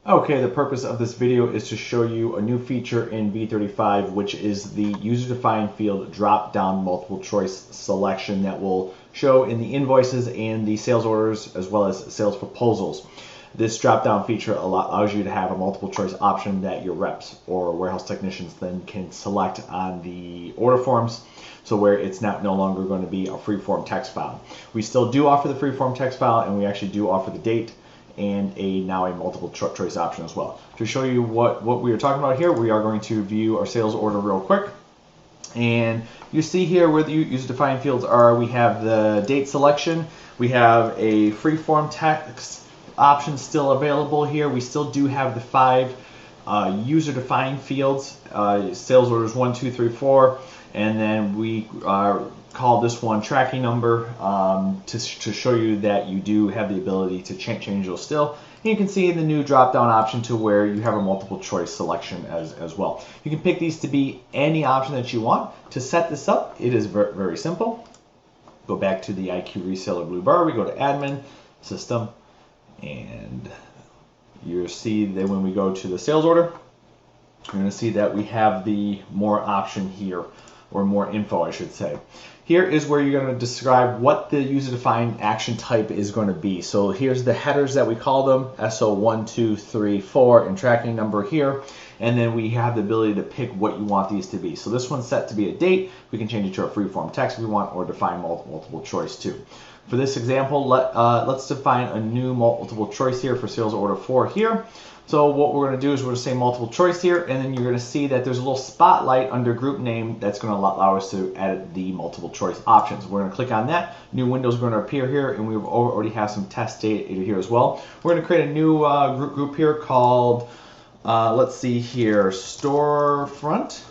Okay, the purpose of this video is to show you a new feature in V35, which is the user-defined field drop-down multiple choice selection that will show in the invoices and the sales orders as well as sales proposals. This drop-down feature allows you to have a multiple choice option that your reps or warehouse technicians then can select on the order forms, so where it's no longer going to be a free-form text file. We still do offer the free-form text file, and we actually do offer the date and now a multiple choice option as well. To show you what we are talking about here, we are going to view our sales order real quick. And you see here where the user-defined fields are, we have the date selection, we have a free-form text option still available here. We still do have the 5 user-defined fields, sales orders 1, 2, 3, 4, and then we call this one tracking number to show you that you do have the ability to change those still. And you can see the new drop-down option to where you have a multiple choice selection as well. You can pick these to be any option that you want. To set this up, it is very simple. Go back to the IQ Reseller blue bar, we go to Admin, System, and you'll see that when we go to the sales order, you're going to see that we have the more option here, or more info I should say. Here is where you're going to describe what the user-defined action type is going to be. So here's the headers that we call them, SO1, 2, 3, 4, and tracking number here. And then we have the ability to pick what you want these to be. So this one's set to be a date. We can change it to a free-form text if we want, or define multiple choice too. For this example, let's define a new multiple choice here for sales order 4 here. So what we're going to do is we're going to say multiple choice here, and then you're going to see that there's a little spotlight under group name that's going to allow us to edit the multiple choice options. We're going to click on that. New window is going to appear here, and we already have some test data here as well. We're going to create a new group here called, let's see here, storefront.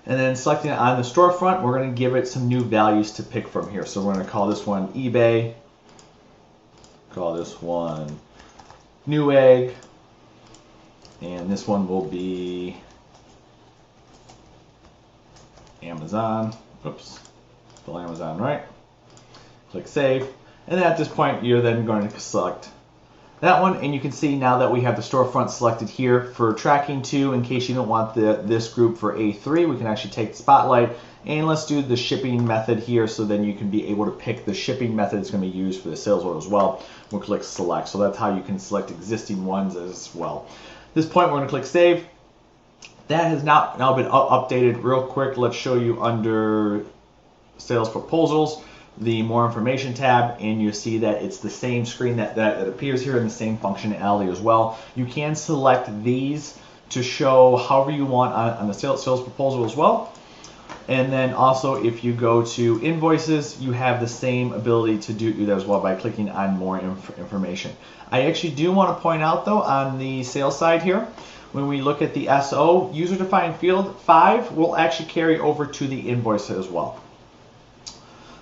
And then selecting on the storefront, we're going to give it some new values to pick from here. So we're going to call this one eBay, call this one Newegg, and this one will be Amazon. Oops, spell Amazon right. Click Save, and then at this point you're then going to select that one, and you can see now that we have the storefront selected here. For tracking 2, in case you don't want this group for A3, we can actually take the spotlight, and let's do the shipping method here, so then you can be able to pick the shipping method that's going to be used for the sales order as well. We'll click select, so that's how you can select existing ones as well. At this point we're going to click save. That has now been updated real quick. Let's show you under sales proposals, the more information tab, and you see that it's the same screen that appears here, and the same functionality as well. You can select these to show however you want on the sales proposal as well. And then also if you go to invoices, you have the same ability to do that as well by clicking on more information. I actually do want to point out though, on the sales side here, when we look at the SO, user defined field 5 will actually carry over to the invoice as well.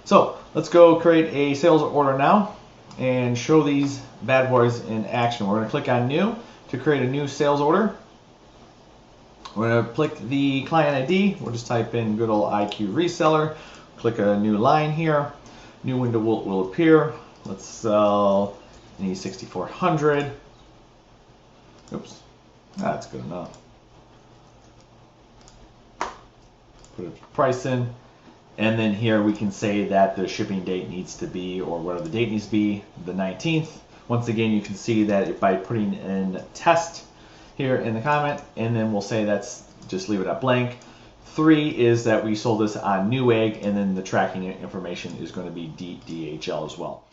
So let's go create a sales order now and show these bad boys in action. We're going to click on new to create a new sales order. We're going to click the client ID. We'll just type in good old IQ Reseller. Click a new line here. New window will appear. Let's sell an E6400. Oops, that's good enough. Put a price in. And then here we can say that the shipping date needs to be, or whatever the date needs to be, the 19th. Once again, you can see that by putting in test here in the comment, and then we'll say that's, just leave it at blank. 3 is that we sold this on Newegg, and then the tracking information is going to be DHL as well.